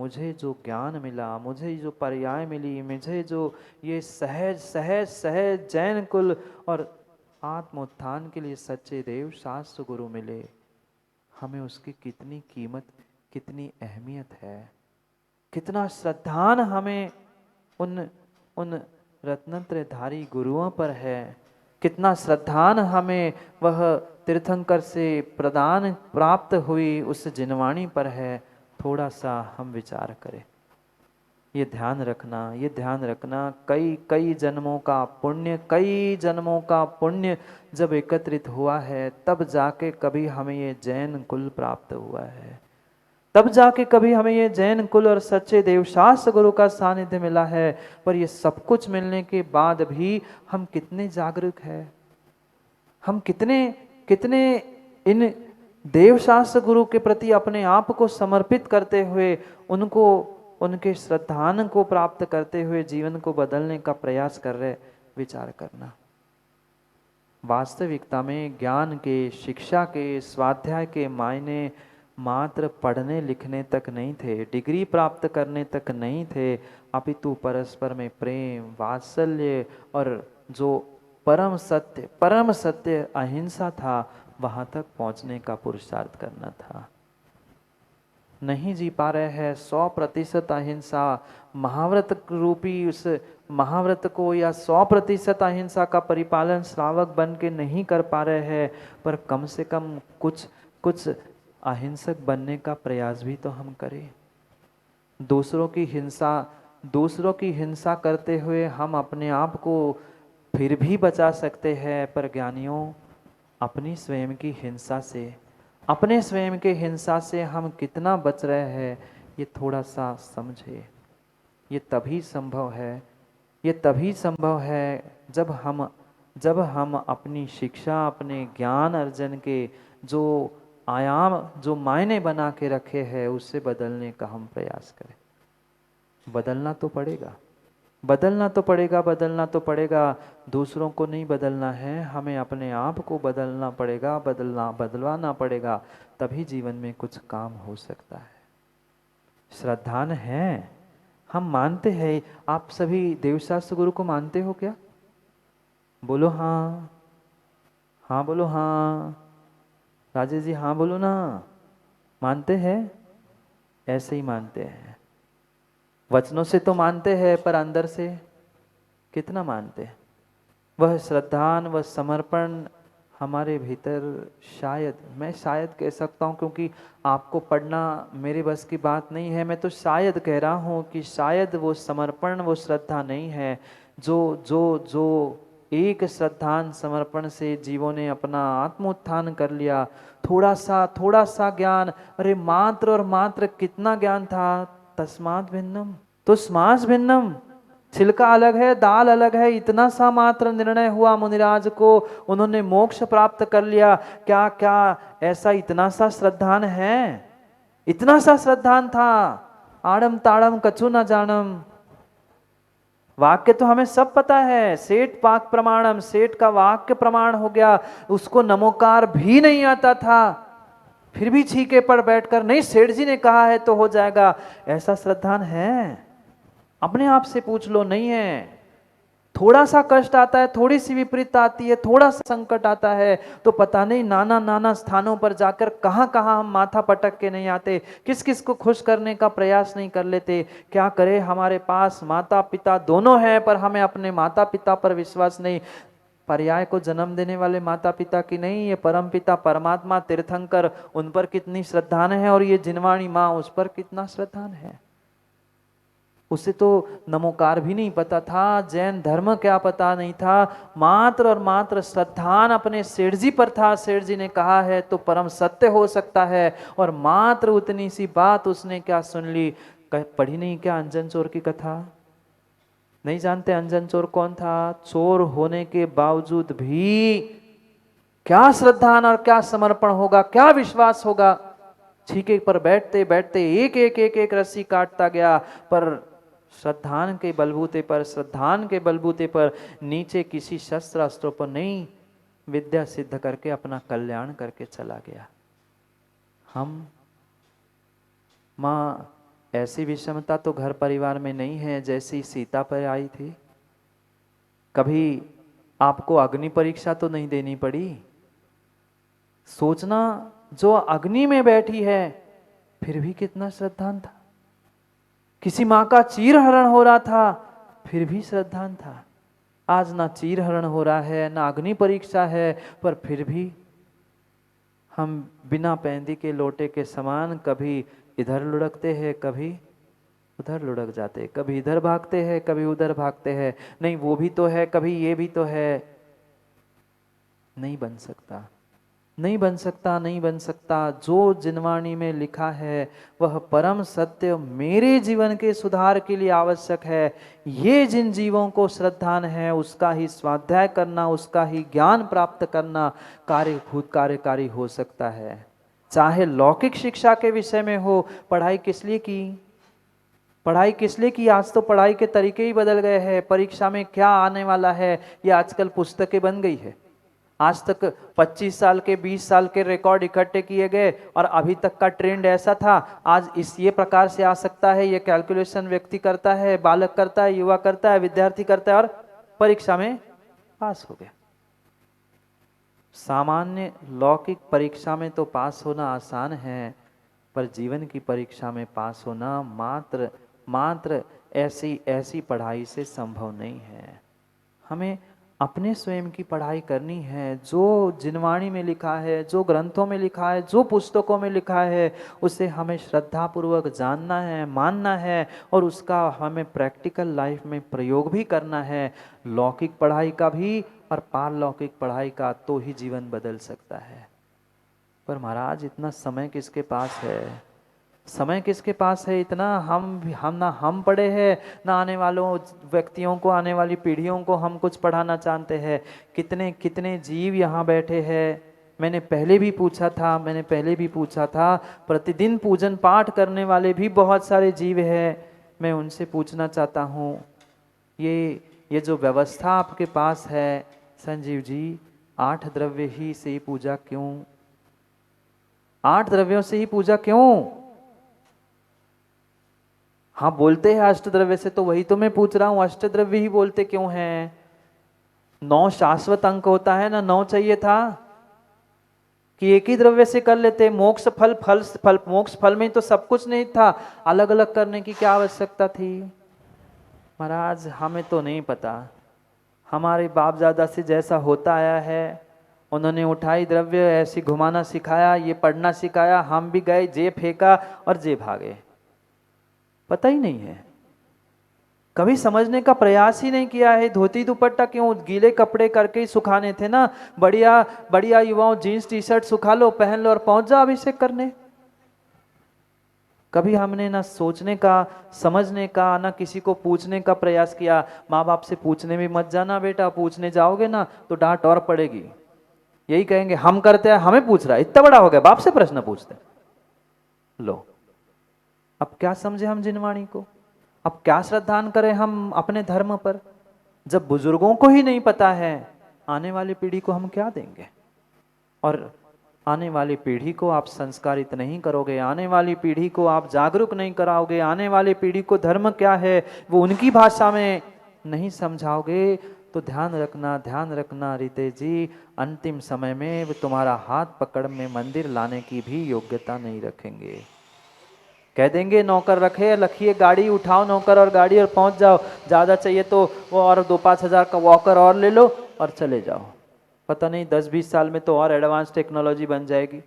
मुझे जो ज्ञान मिला, मुझे जो पर्याय मिली, मुझे जो ये सहज सहज सहज जैन कुल और आत्मोत्थान के लिए सच्चे देव शास्त्र गुरु मिले, हमें उसकी कितनी कीमत, कितनी अहमियत है, कितना श्रद्धान हमें उन उन रत्नत्रयधारी गुरुओं पर है, कितना श्रद्धान हमें वह तीर्थंकर से प्रदान प्राप्त हुई उस जिनवाणी पर है। थोड़ा सा हम विचार करें, ये ध्यान रखना, ये ध्यान रखना, कई कई जन्मों का पुण्य, कई जन्मों का पुण्य जब एकत्रित हुआ है तब जाके कभी हमें ये जैन कुल प्राप्त हुआ है, तब जाके कभी हमें ये जैन कुल और सच्चे देवशास्त्र गुरु का सानिध्य मिला है। पर ये सब कुछ मिलने के बाद भी हम कितने जागरूक हैं, हम कितने कितने इन देवशास्त्र गुरु के प्रति अपने आप को समर्पित करते हुए, उनको उनके श्रद्धान को प्राप्त करते हुए जीवन को बदलने का प्रयास कर रहे। विचार करना, वास्तविकता में ज्ञान के, शिक्षा के, स्वाध्याय के मायने मात्र पढ़ने लिखने तक नहीं थे, डिग्री प्राप्त करने तक नहीं थे, अपितु परस्पर में प्रेम, वात्सल्य और जो परम सत्य अहिंसा था, वहां तक पहुंचने का पुरुषार्थ करना था। नहीं जी पा रहे हैं 100% अहिंसा, महाव्रत रूपी उस महाव्रत को या 100% अहिंसा का परिपालन श्रावक बन के नहीं कर पा रहे हैं, पर कम से कम कुछ कुछ अहिंसक बनने का प्रयास भी तो हम करें। दूसरों की हिंसा करते हुए हम अपने आप को फिर भी बचा सकते हैं, पर ज्ञानियों अपनी स्वयं की हिंसा से, अपने स्वयं के हिंसा से हम कितना बच रहे हैं, ये थोड़ा सा समझे। ये तभी संभव है, ये तभी संभव है जब हम अपनी शिक्षा, अपने ज्ञान अर्जन के जो आयाम, जो मायने बना के रखे हैं, उससे बदलने का हम प्रयास करें। बदलना तो पड़ेगा, बदलना तो पड़ेगा, बदलना तो पड़ेगा। दूसरों को नहीं बदलना है, हमें अपने आप को बदलना पड़ेगा, बदलवाना पड़ेगा, तभी जीवन में कुछ काम हो सकता है। श्रद्धान है, हम मानते हैं। आप सभी देवशास्त्र गुरु को मानते हो क्या? बोलो हाँ, हाँ बोलो हाँ। राजेश जी हाँ बोलो ना। मानते हैं? ऐसे ही मानते हैं, वचनों से तो मानते हैं, पर अंदर से कितना मानते हैं? वह श्रद्धान, वह समर्पण हमारे भीतर शायद, मैं शायद कह सकता हूँ क्योंकि आपको पढ़ना मेरे बस की बात नहीं है, मैं तो शायद कह रहा हूँ कि शायद वो समर्पण, वो श्रद्धा नहीं है जो जो जो एक श्रद्धान समर्पण से जीवों ने अपना आत्मोत्थान कर लिया। थोड़ा सा ज्ञान, अरे मात्र और मात्र कितना ज्ञान था, तस्मात् भिन्नम तुस्मात् भिन्नम, छिलका अलग है, दाल अलग है, इतना सा मात्र निर्णय हुआ मुनिराज को, उन्होंने मोक्ष प्राप्त कर लिया। क्या क्या ऐसा इतना सा श्रद्धान है? इतना सा श्रद्धान था। आड़म ताड़म कछु न जानम, वाक्य तो हमें सब पता है। सेठ पाक प्रमाणम, सेठ का वाक्य प्रमाण हो गया, उसको नमोकार भी नहीं आता था, फिर भी छीके पर बैठकर नहीं सेठ जी ने कहा है तो हो जाएगा। ऐसा श्रद्धान है? अपने आप से पूछ लो, नहीं है। थोड़ा सा कष्ट आता है, थोड़ी सी विपरीतता आती है, थोड़ा सा संकट आता है, तो पता नहीं नाना नाना स्थानों पर जाकर कहां कहां हम माथा पटक के नहीं आते, किस किस को खुश करने का प्रयास नहीं कर लेते। क्या करे, हमारे पास माता पिता दोनों हैं, पर हमें अपने माता पिता पर विश्वास नहीं। पर्याय को जन्म देने वाले माता पिता की नहीं, ये परम पिता परमात्मा तीर्थंकर, उन पर कितनी श्रद्धान है, और ये जिनवाणी माँ, उस पर कितना श्रद्धान है। उसे तो नमोकार भी नहीं पता था, जैन धर्म क्या पता नहीं था, मात्र और मात्र श्रद्धान अपने सेठ जी पर था। सेठ जी ने कहा है तो परम सत्य हो सकता है, और मात्र उतनी सी बात उसने क्या सुन ली। पढ़ी नहीं क्या अंजन चोर की कथा? नहीं जानते अंजन चोर कौन था? चोर होने के बावजूद भी क्या श्रद्धान और क्या समर्पण होगा, क्या विश्वास होगा। छीके पर बैठते बैठते एक एक एक एक रस्सी काटता गया, पर श्रद्धान के बलबूते पर, श्रद्धान के बलबूते पर, नीचे किसी शस्त्र अस्त्रों पर नहीं, विद्या सिद्ध करके अपना कल्याण करके चला गया। हम माँ ऐसी विषमता तो घर परिवार में नहीं है जैसी सीता पर आई थी। कभी आपको अग्नि परीक्षा तो नहीं देनी पड़ी। सोचना, जो अग्नि में बैठी है फिर भी कितना श्रद्धान था। किसी माँ का चीरहरण हो रहा था फिर भी श्रद्धान था। आज ना चीरहरण हो रहा है ना अग्नि परीक्षा है, पर फिर भी हम बिना पैंदी के लोटे के समान कभी इधर लुढ़कते हैं, कभी उधर लुढ़क जाते, कभी इधर भागते हैं, कभी उधर भागते हैं। नहीं वो भी तो है, कभी ये भी तो है। नहीं बन सकता, नहीं बन सकता, नहीं बन सकता। जो जिनवाणी में लिखा है वह परम सत्य मेरे जीवन के सुधार के लिए आवश्यक है। ये जिन जीवों को श्रद्धान है उसका ही स्वाध्याय करना, उसका ही ज्ञान प्राप्त करना कार्यभूत कार्यकारी हो सकता है। चाहे लौकिक शिक्षा के विषय में हो। पढ़ाई किस लिए की? पढ़ाई किस लिए की? आज तो पढ़ाई के तरीके ही बदल गए हैं। परीक्षा में क्या आने वाला है ये आजकल पुस्तकें बन गई है। आज तक 25 साल के 20 साल के रिकॉर्ड इकट्ठे किए गए और अभी तक का ट्रेंड ऐसा था, आज इस ये प्रकार से आ सकता है। ये कैलकुलेशन व्यक्ति करता है, बालक करता है, युवा करता है, विद्यार्थी करता है और परीक्षा में पास हो गया। सामान्य लौकिक परीक्षा में तो पास होना आसान है, पर जीवन की परीक्षा में पास होना मात्र ऐसी पढ़ाई से संभव नहीं है। हमें अपने स्वयं की पढ़ाई करनी है। जो जिनवाणी में लिखा है, जो ग्रंथों में लिखा है, जो पुस्तकों में लिखा है, उसे हमें श्रद्धापूर्वक जानना है, मानना है और उसका हमें प्रैक्टिकल लाइफ में प्रयोग भी करना है। लौकिक पढ़ाई का भी और पारलौकिक पढ़ाई का, तो ही जीवन बदल सकता है। पर महाराज इतना समय किसके पास है? समय किसके पास है इतना? हम पढ़े हैं ना आने वालों व्यक्तियों को, आने वाली पीढ़ियों को हम कुछ पढ़ाना चाहते हैं। कितने कितने जीव यहाँ बैठे हैं। मैंने पहले भी पूछा था, प्रतिदिन पूजन पाठ करने वाले भी बहुत सारे जीव हैं। मैं उनसे पूछना चाहता हूँ, ये जो व्यवस्था आपके पास है संजीव जी, 8 द्रव्य ही से ही पूजा क्यों? 8 द्रव्यों से ही पूजा क्यों? हाँ बोलते हैं अष्टद्रव्य से, तो वही तो मैं पूछ रहा हूं, अष्टद्रव्य ही बोलते क्यों हैं? 9 शाश्वत अंक होता है ना, 9 चाहिए था कि एक ही द्रव्य से कर लेते। मोक्ष फल में तो सब कुछ नहीं था, अलग अलग करने की क्या आवश्यकता थी? महाराज हमें तो नहीं पता। हमारे बाप दादा से जैसा होता आया है, उन्होंने उठाई द्रव्य ऐसी घुमाना सिखाया, ये पढ़ना सिखाया, हम भी गए, जे फेंका और जे भागे। पता ही नहीं है, कभी समझने का प्रयास ही नहीं किया है। धोती दुपट्टा क्यों, गीले कपड़े करके ही सुखाने थे ना। बढ़िया बढ़िया युवाओं जीन्स टी शर्ट सुखा लो, पहन लो और पहुंच जाओ अभिषेक करने। कभी हमने ना सोचने का, समझने का, ना किसी को पूछने का प्रयास किया। माँ बाप से पूछने भी मत जाना बेटा, पूछने जाओगे ना तो डांट और पड़ेगी। यही कहेंगे हम करते हैं, हमें पूछ रहा है, इतना बड़ा हो गया बाप से प्रश्न पूछते। लो अब क्या समझे हम जिनवाणी को? अब क्या श्रद्धान करें हम अपने धर्म पर? जब बुजुर्गों को ही नहीं पता है, आने वाली पीढ़ी को हम क्या देंगे? और आने वाली पीढ़ी को आप संस्कारित नहीं करोगे, आने वाली पीढ़ी को आप जागरूक नहीं कराओगे, आने वाली पीढ़ी को धर्म क्या है वो उनकी भाषा में नहीं समझाओगे, तो ध्यान रखना रितेश जी, अंतिम समय में वो तुम्हारा हाथ पकड़ में मंदिर लाने की भी योग्यता नहीं रखेंगे। कह देंगे नौकर रखिए गाड़ी, उठाओ नौकर और गाड़ी और पहुंच जाओ। ज़्यादा चाहिए तो वो और 2-5 हज़ार का वॉकर और ले लो और चले जाओ। पता नहीं 10-20 साल में तो और एडवांस टेक्नोलॉजी बन जाएगी।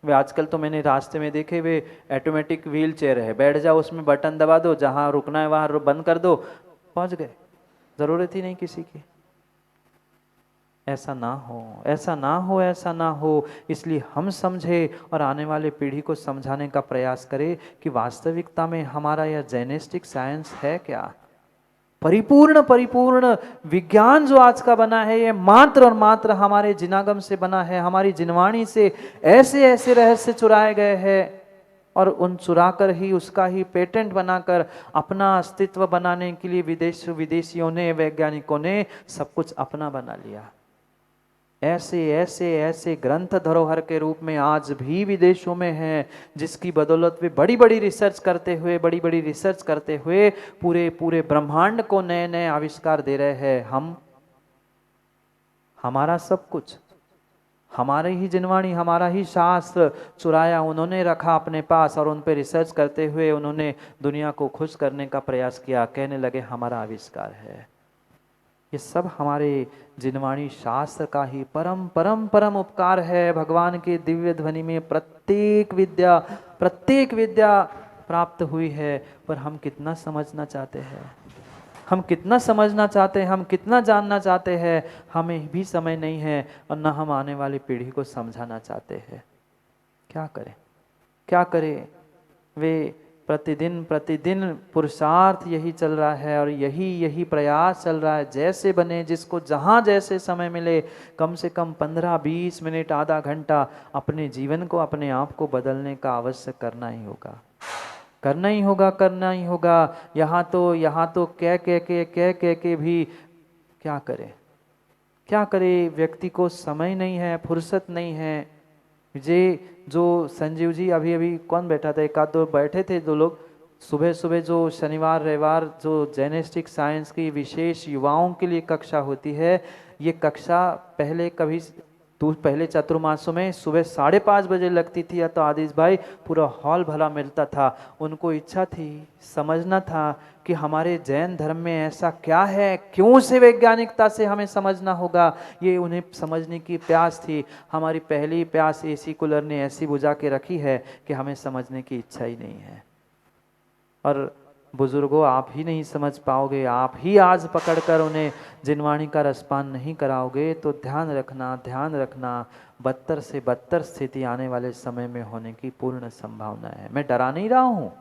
वे आजकल तो मैंने रास्ते में देखे, वे ऑटोमेटिक व्हील चेयर है, बैठ जाओ उसमें, बटन दबा दो, जहाँ रुकना है वहाँ बंद कर दो, पहुँच गए, ज़रूरत ही नहीं किसी की। ऐसा ना हो, ऐसा ना हो, ऐसा ना हो। इसलिए हम समझे और आने वाले पीढ़ी को समझाने का प्रयास करें कि वास्तविकता में हमारा यह जेनेस्टिक साइंस है क्या। परिपूर्ण विज्ञान जो आज का बना है, ये मात्र और मात्र हमारे जिनागम से बना है, हमारी जिनवाणी से ऐसे ऐसे रहस्य चुराए गए हैं और उन चुराकर ही उसका ही पेटेंट बनाकर अपना अस्तित्व बनाने के लिए विदेशियों ने, वैज्ञानिकों ने सब कुछ अपना बना लिया। ऐसे ऐसे ऐसे ग्रंथ धरोहर के रूप में आज भी विदेशों में हैं, जिसकी बदौलत वे बड़ी बड़ी रिसर्च करते हुए पूरे पूरे ब्रह्मांड को नए नए आविष्कार दे रहे हैं। हम, हमारा सब कुछ, हमारे ही जिनवाणी, हमारा ही शास्त्र चुराया, उन्होंने रखा अपने पास और उन पे रिसर्च करते हुए उन्होंने दुनिया को खुश करने का प्रयास किया। कहने लगे हमारा आविष्कार है। ये सब हमारे जिनवाणी शास्त्र का ही परम परम परम उपकार है। भगवान के दिव्य ध्वनि में प्रत्येक विद्या प्राप्त हुई है, पर हम कितना समझना चाहते हैं, हम कितना समझना चाहते हैं, हम कितना जानना चाहते हैं, हमें भी समय नहीं है और न हम आने वाली पीढ़ी को समझाना चाहते हैं। क्या करें, क्या करें। वे प्रतिदिन प्रतिदिन पुरुषार्थ यही चल रहा है और यही प्रयास चल रहा है, जैसे बने, जिसको जहाँ जैसे समय मिले, कम से कम 15-20 मिनट, आधा घंटा अपने जीवन को, अपने आप को बदलने का अवश्य करना ही होगा, करना ही होगा। यहाँ तो कह के भी क्या करे। व्यक्ति को समय नहीं है, फुर्सत नहीं है। जो संजीव जी अभी कौन बैठा था, एक आध दो बैठे थे, दो लोग सुबह सुबह, जो शनिवार रविवार जो जेनेटिक साइंस की विशेष युवाओं के लिए कक्षा होती है, ये कक्षा पहले चतुर्मासों में सुबह 5:30 बजे लगती थी, या तो आदिश भाई पूरा हॉल भला मिलता था। उनको इच्छा थी, समझना था कि हमारे जैन धर्म में ऐसा क्या है, क्यों से वैज्ञानिकता से हमें समझना होगा, ये उन्हें समझने की प्यास थी। हमारी पहली प्यास एसी कूलर ने ऐसी बुझा के रखी है कि हमें समझने की इच्छा ही नहीं है। और बुजुर्गों, आप ही नहीं समझ पाओगे, आप ही आज पकड़कर उन्हें जिनवाणी का रसपान नहीं कराओगे तो ध्यान रखना 72 से 72 स्थिति आने वाले समय में होने की पूर्ण संभावना है। मैं डरा नहीं रहा हूँ,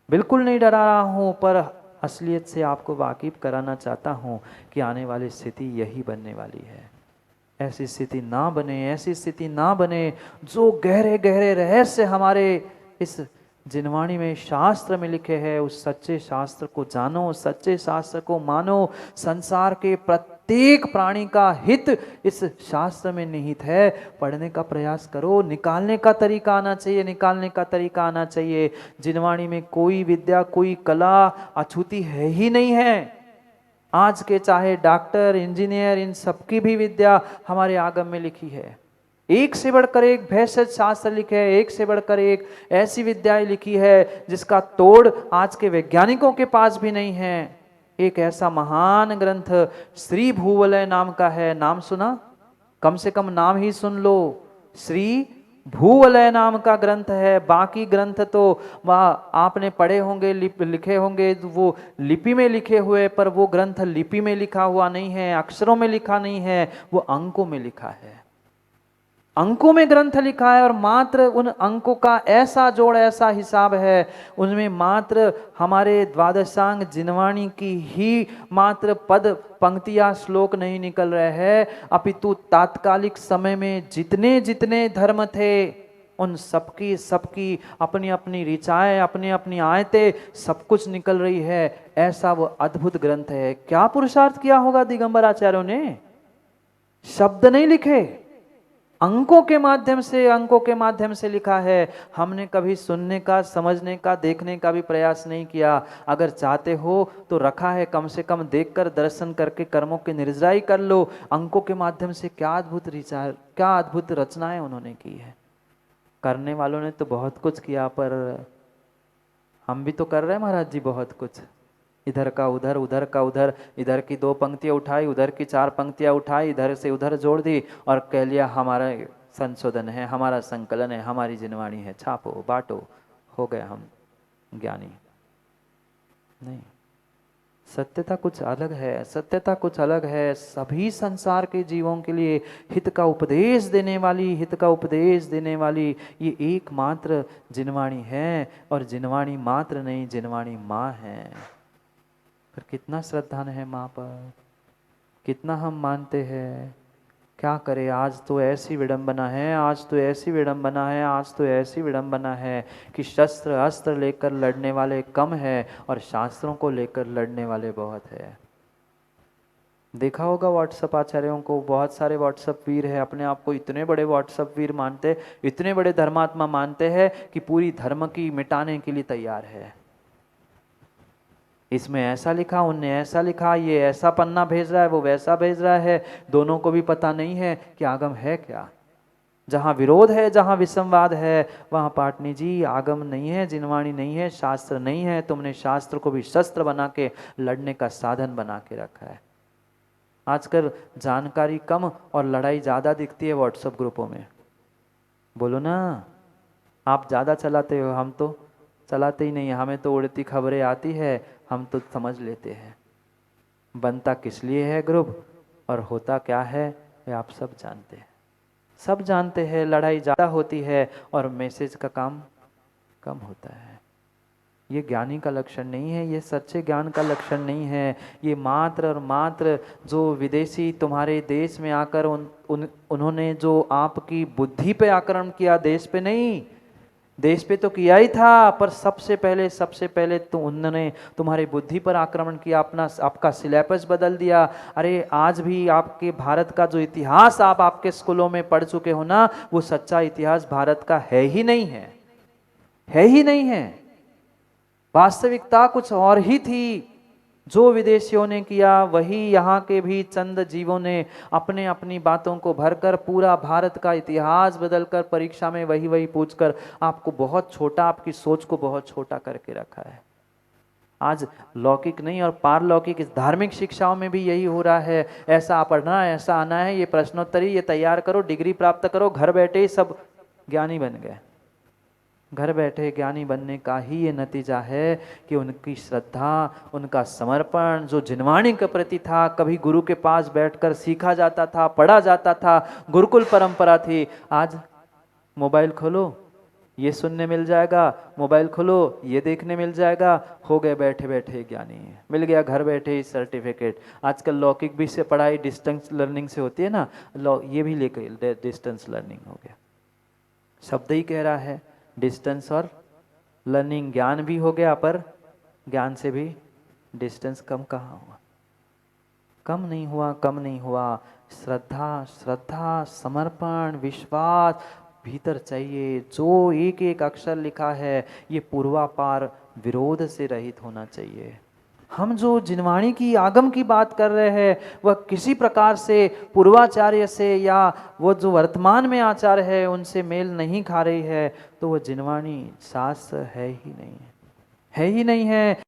बिल्कुल नहीं डरा रहा हूँ, पर असलियत से आपको वाकिफ कराना चाहता हूँ कि आने वाली स्थिति यही बनने वाली है। ऐसी स्थिति ना बने जो गहरे गहरे रहस्य हमारे इस जिनवाणी में, शास्त्र में लिखे हैं, उस सच्चे शास्त्र को जानो, सच्चे शास्त्र को मानो। संसार के प्रत्येक प्राणी का हित इस शास्त्र में निहित है। पढ़ने का प्रयास करो, निकालने का तरीका आना चाहिए। जिनवाणी में कोई विद्या, कोई कला अछूती है ही नहीं है। आज के चाहे डॉक्टर, इंजीनियर, इन सबकी भी विद्या हमारे आगम में लिखी है। एक से बढ़कर एक भेषज शास्त्र लिखे है, एक से बढ़कर एक ऐसी विद्याएं लिखी है जिसका तोड़ आज के वैज्ञानिकों के पास भी नहीं है। एक ऐसा महान ग्रंथ श्री भूवलय नाम का है, नाम सुना? कम से कम नाम ही सुन लो। श्री भूवलय नाम का ग्रंथ है। बाकी ग्रंथ तो वह आपने पढ़े होंगे, लिखे होंगे, वो लिपि में लिखे हुए, पर वो ग्रंथ लिपि में लिखा हुआ नहीं है, अक्षरों में लिखा नहीं है, वो अंकों में लिखा है। अंकों में ग्रंथ लिखा है और मात्र उन अंकों का ऐसा जोड़, ऐसा हिसाब है, उनमें मात्र हमारे द्वादशांग जिनवाणी की ही मात्र पद, पंक्तियां, श्लोक नहीं निकल रहे हैं, अपितु तात्कालिक समय में जितने जितने धर्म थे उन सबकी अपनी अपनी ऋचाएं, अपनी अपनी आयतें, सब कुछ निकल रही है। ऐसा वो अद्भुत ग्रंथ है। क्या पुरुषार्थ किया होगा दिगंबर आचार्यों ने? शब्द नहीं लिखे, अंकों के माध्यम से लिखा है। हमने कभी सुनने का, समझने का, देखने का भी प्रयास नहीं किया। अगर चाहते हो तो रखा है, कम से कम देखकर, दर्शन करके कर्मों की निर्जराई कर लो। अंकों के माध्यम से क्या अद्भुत विचार, क्या अद्भुत रचनाएं उन्होंने की है। करने वालों ने तो बहुत कुछ किया, पर हम भी तो कर रहे हैं महाराज जी बहुत कुछ। इधर का उधर, उधर का उधर, इधर की 2 पंक्तियां उठाई, उधर की 4 पंक्तियां उठाई, इधर से उधर जोड़ दी और कह लिया हमारा संशोधन है, हमारा संकलन है, हमारी जिनवाणी है, छापो बांटो, हो गए हम ज्ञानी। नहीं, सत्यता कुछ अलग है, सत्यता कुछ अलग है। सभी संसार के जीवों के लिए हित का उपदेश देने वाली ये एकमात्र जिनवाणी है। और जिनवाणी मात्र नहीं, जिनवाणी माँ है। पर कितना श्रद्धान है माँ पर, कितना हम मानते हैं। क्या करें, आज तो ऐसी विडंबना है कि शस्त्र अस्त्र लेकर लड़ने वाले कम है और शास्त्रों को लेकर लड़ने वाले बहुत है। देखा होगा व्हाट्सएप आचार्यों को, बहुत सारे व्हाट्सएप वीर है, अपने आप को इतने बड़े व्हाट्सएप वीर मानते, इतने बड़े धर्मात्मा मानते हैं कि पूरी धर्म की मिटाने के लिए तैयार है। इसमें ऐसा लिखा, उनने ऐसा लिखा, ये ऐसा पन्ना भेज रहा है, वो वैसा भेज रहा है, दोनों को भी पता नहीं है कि आगम है क्या। जहाँ विरोध है, जहाँ विसंवाद है, वहाँ पाटनी जी आगम नहीं है, जिनवाणी नहीं है, शास्त्र नहीं है। तुमने शास्त्र को भी शस्त्र बना के लड़ने का साधन बना के रखा है। आजकल जानकारी कम और लड़ाई ज़्यादा दिखती है व्हाट्सएप ग्रुपों में। बोलो ना, आप ज़्यादा चलाते हो, हम तो चलाते ही नहीं, हमें तो उड़ती खबरें आती है, हम तो समझ लेते हैं। बनता किस लिए है ग्रुप और होता क्या है, ये आप सब जानते हैं, सब जानते हैं। लड़ाई ज़्यादा होती है और मैसेज का काम कम होता है। ये ज्ञानी का लक्षण नहीं है, ये सच्चे ज्ञान का लक्षण नहीं है। ये मात्र और मात्र जो विदेशी तुम्हारे देश में आकर उन्होंने जो आपकी बुद्धि पे आक्रमण किया, देश पे नहीं, देश पे तो किया ही था, पर सबसे पहले तो उन्होंने तुम्हारी बुद्धि पर आक्रमण किया, आपका सिलेबस बदल दिया। अरे आज भी आपके भारत का जो इतिहास आप आपके स्कूलों में पढ़ चुके हो ना, वो सच्चा इतिहास भारत का है ही नहीं है, है ही नहीं है। वास्तविकता कुछ और ही थी। जो विदेशियों ने किया वही यहाँ के भी चंद जीवों ने अपने अपनी बातों को भरकर पूरा भारत का इतिहास बदलकर परीक्षा में वही वही पूछकर आपको बहुत छोटा, आपकी सोच को बहुत छोटा करके रखा है। आज लौकिक नहीं और पारलौकिक इस धार्मिक शिक्षाओं में भी यही हो रहा है। ऐसा पढ़ना है, ऐसा आना है, ये प्रश्नोत्तरी ये तैयार करो, डिग्री प्राप्त करो, घर बैठे ही सब ज्ञानी बन गए। घर बैठे ज्ञानी बनने का ही ये नतीजा है कि उनकी श्रद्धा, उनका समर्पण जो जिनवाणी के प्रति था, कभी गुरु के पास बैठकर सीखा जाता था, पढ़ा जाता था, गुरुकुल परंपरा थी। आज मोबाइल खोलो ये सुनने मिल जाएगा, मोबाइल खोलो ये देखने मिल जाएगा, हो गए बैठे बैठे ज्ञानी, मिल गया घर बैठे ही सर्टिफिकेट। आजकल लौकिक भी से पढ़ाई डिस्टेंस लर्निंग से होती है ना, ये भी लेकर डिस्टेंस लर्निंग हो गया। शब्द ही कह रहा है डिस्टेंस और लर्निंग, ज्ञान भी हो गया, पर ज्ञान से भी डिस्टेंस कम कहाँ हुआ, कम नहीं हुआ, कम नहीं हुआ। श्रद्धा, समर्पण, विश्वास भीतर चाहिए। जो एक एक अक्षर लिखा है ये पूर्वापार विरोध से रहित होना चाहिए। हम जो जिनवाणी की आगम की बात कर रहे हैं वह किसी प्रकार से पूर्वाचार्य से या वो जो वर्तमान में आचार्य है उनसे मेल नहीं खा रही है, तो वह जिनवाणी शास्त्र है ही नहीं है, है ही नहीं है।